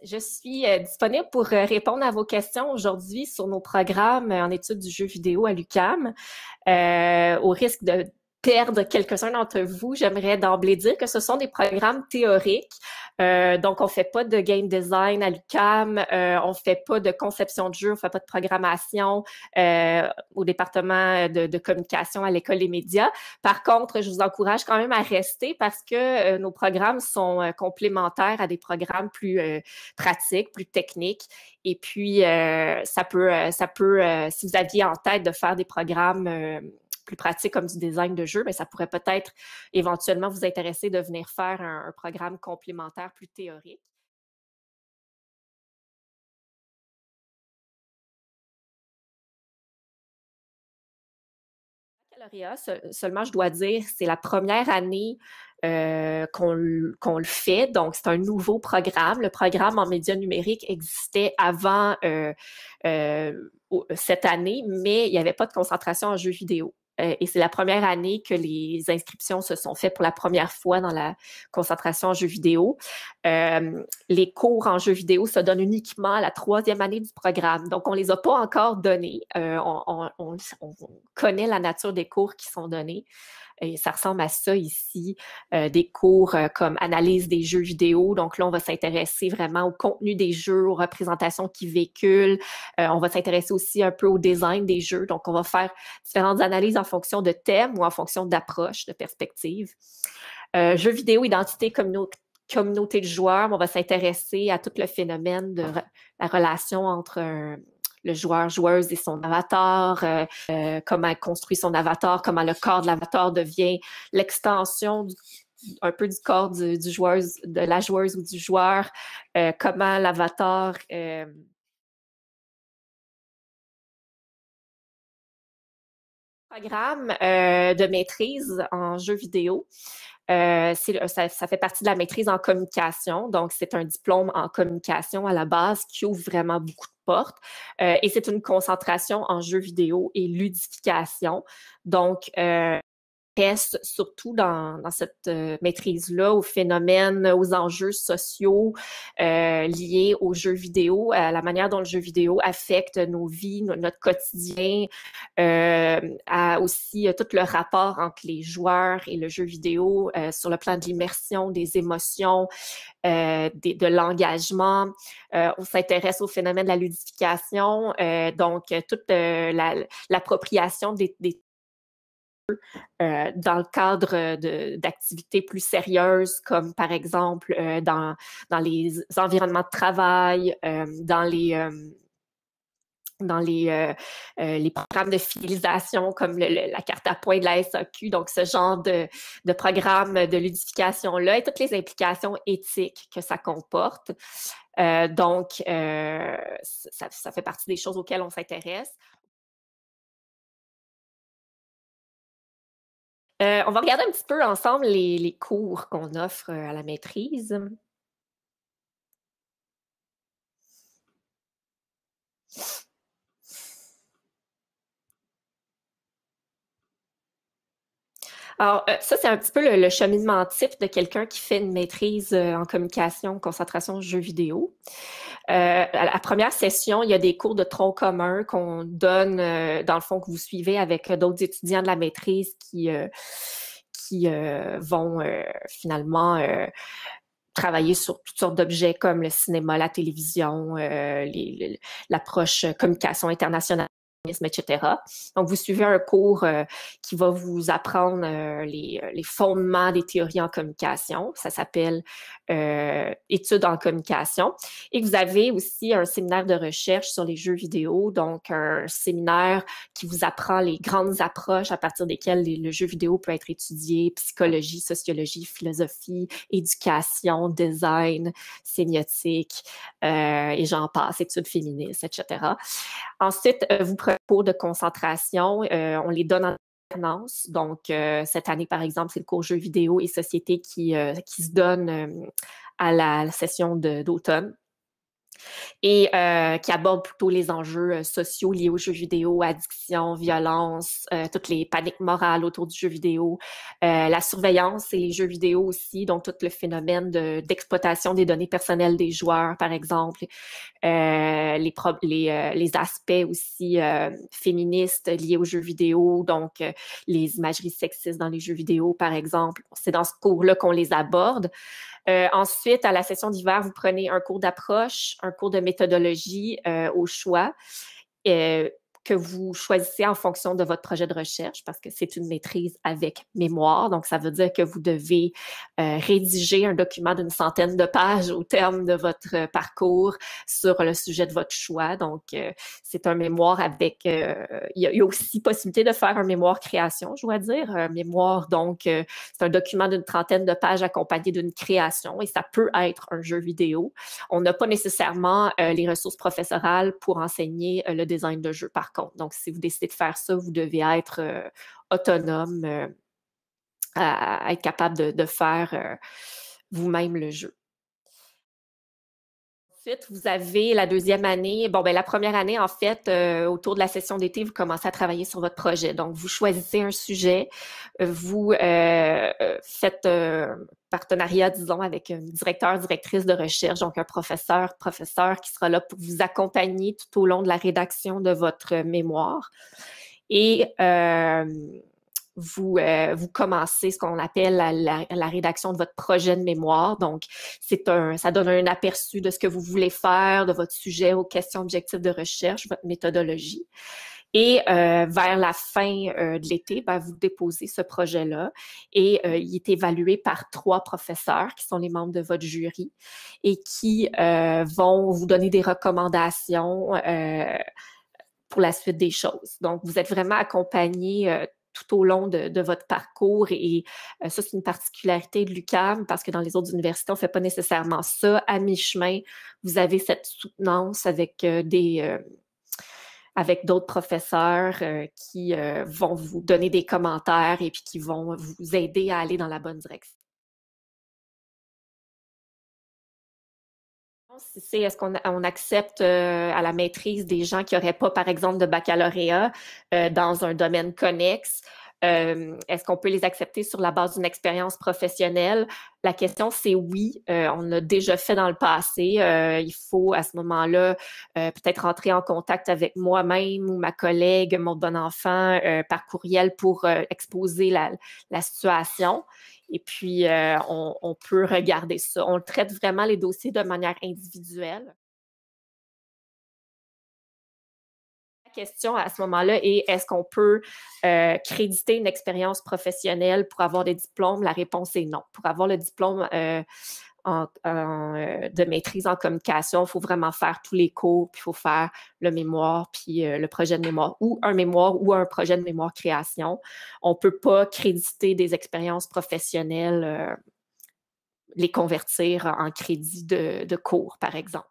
Je suis disponible pour répondre à vos questions aujourd'hui sur nos programmes en études du jeu vidéo à l'UQAM. Au risque de perdre quelques-uns d'entre vous, j'aimerais d'emblée dire que ce sont des programmes théoriques. Donc, on fait pas de game design à l'UQAM, on fait pas de conception de jeu, on fait pas de programmation au département de communication à l'École des médias. Par contre, je vous encourage quand même à rester parce que nos programmes sont complémentaires à des programmes plus pratiques, plus techniques. Et puis, si vous aviez en tête de faire des programmes plus pratiques comme du design de jeu, mais ça pourrait peut-être éventuellement vous intéresser de venir faire un programme complémentaire plus théorique. Baccalauréat, seulement, je dois dire, c'est la première année qu'on le fait. Donc, c'est un nouveau programme. Le programme en médias numériques existait avant cette année, mais il n'y avait pas de concentration en jeux vidéo. Et c'est la première année que les inscriptions se sont faites pour la première fois dans la concentration en jeux vidéo. Les cours en jeux vidéo se donnent uniquement à la troisième année du programme. Donc, on ne les a pas encore donnés. On connaît la nature des cours qui sont donnés. Et ça ressemble à ça ici, des cours comme analyse des jeux vidéo. Donc là, on va s'intéresser vraiment au contenu des jeux, aux représentations qu'ils véhiculent. On va s'intéresser aussi un peu au design des jeux. Donc, on va faire différentes analyses en fonction de thèmes ou en fonction d'approches, de perspectives. Jeux vidéo, identité, communauté de joueurs. On va s'intéresser à tout le phénomène de la relation entre le joueuse et son avatar, comment elle construit son avatar, comment le corps de l'avatar devient l'extension un peu du corps du joueuse, de la joueuse ou du joueur, comment l'avatar programme de maîtrise en jeu vidéo. Ça fait partie de la maîtrise en communication. Donc, c'est un diplôme en communication à la base qui ouvre vraiment beaucoup de portes. Et c'est une concentration en jeux vidéo et ludification. Donc, reste surtout dans cette maîtrise-là aux phénomènes, aux enjeux sociaux liés aux jeux vidéo, à la manière dont le jeu vidéo affecte nos vies, notre quotidien, à aussi tout le rapport entre les joueurs et le jeu vidéo sur le plan de l'immersion, des émotions, de l'engagement. On s'intéresse au phénomène de la ludification, donc toute l'appropriation des dans le cadre d'activités plus sérieuses, comme par exemple dans les environnements de travail, dans les programmes de fidélisation comme la carte à points de la SAQ, donc ce genre de programme de ludification-là et toutes les implications éthiques que ça comporte. Donc, ça fait partie des choses auxquelles on s'intéresse. On va regarder un petit peu ensemble les cours qu'on offre à la maîtrise. Alors, ça, c'est un petit peu le cheminement type de quelqu'un qui fait une maîtrise en communication, concentration, jeux vidéo. À la première session, il y a des cours de tronc commun qu'on donne, dans le fond, que vous suivez avec d'autres étudiants de la maîtrise qui vont finalement travailler sur toutes sortes d'objets comme le cinéma, la télévision, l'approche communication internationale, etc. Donc, vous suivez un cours qui va vous apprendre les fondements des théories en communication. Ça s'appelle Études en communication. Et vous avez aussi un séminaire de recherche sur les jeux vidéo, donc un séminaire qui vous apprend les grandes approches à partir desquelles le jeu vidéo peut être étudié, psychologie, sociologie, philosophie, éducation, design, sémiotique, et j'en passe, études féministes, etc. Ensuite, vous prenez cours de concentration. On les donne en alternance. Donc, cette année, par exemple, c'est le cours jeux vidéo et société qui se donne à la session d'automne. et qui aborde plutôt les enjeux sociaux liés aux jeux vidéo, addiction, violence, toutes les paniques morales autour du jeu vidéo, la surveillance et les jeux vidéo aussi, donc tout le phénomène d'exploitation des données personnelles des joueurs, par exemple, les aspects aussi féministes liés aux jeux vidéo, donc les imageries sexistes dans les jeux vidéo, par exemple. C'est dans ce cours-là qu'on les aborde. Ensuite, à la session d'hiver, vous prenez un cours d'approche, un cours de méthodologie au choix. Que vous choisissez en fonction de votre projet de recherche parce que c'est une maîtrise avec mémoire. Donc, ça veut dire que vous devez rédiger un document d'une centaine de pages au terme de votre parcours sur le sujet de votre choix. Donc, c'est un mémoire avec... il y a aussi possibilité de faire un mémoire création, je dois dire. Un mémoire, donc, c'est un document d'une trentaine de pages accompagné d'une création et ça peut être un jeu vidéo. On n'a pas nécessairement les ressources professorales pour enseigner le design de jeu, par contre. Donc, si vous décidez de faire ça, vous devez être autonome, à être capable de faire vous-même le jeu. Ensuite, vous avez la deuxième année. Bon, ben la première année, en fait, autour de la session d'été, vous commencez à travailler sur votre projet. Donc, vous choisissez un sujet, vous faites partenariat, disons, avec un directeur, directrice de recherche, donc un professeur qui sera là pour vous accompagner tout au long de la rédaction de votre mémoire. Et vous commencez ce qu'on appelle la rédaction de votre projet de mémoire. Donc, ça donne un aperçu de ce que vous voulez faire, de votre sujet aux questions objectives de recherche, votre méthodologie. Et vers la fin de l'été, ben, vous déposez ce projet-là et il est évalué par 3 professeurs qui sont les membres de votre jury et qui vont vous donner des recommandations pour la suite des choses. Donc, vous êtes vraiment accompagné tout au long de votre parcours et ça, c'est une particularité de l'UQAM parce que dans les autres universités, on ne fait pas nécessairement ça. À mi-chemin, vous avez cette soutenance avec avec d'autres professeurs qui vont vous donner des commentaires et puis qui vont vous aider à aller dans la bonne direction. C'est est-ce qu'on accepte à la maîtrise des gens qui n'auraient pas, par exemple, de baccalauréat dans un domaine connexe? Est-ce qu'on peut les accepter sur la base d'une expérience professionnelle? La question, c'est oui. On l'a déjà fait dans le passé. Il faut, à ce moment-là, peut-être rentrer en contact avec moi-même ou ma collègue, mon bon enfant, par courriel pour exposer la situation. Et puis, on peut regarder ça. On traite vraiment les dossiers de manière individuelle. La question à ce moment-là est, est-ce qu'on peut créditer une expérience professionnelle pour avoir des diplômes? La réponse est non. Pour avoir le diplôme de maîtrise en communication, il faut vraiment faire tous les cours, puis il faut faire le mémoire, puis le projet de mémoire, ou un mémoire ou un projet de mémoire création. On ne peut pas créditer des expériences professionnelles, les convertir en crédit de cours, par exemple.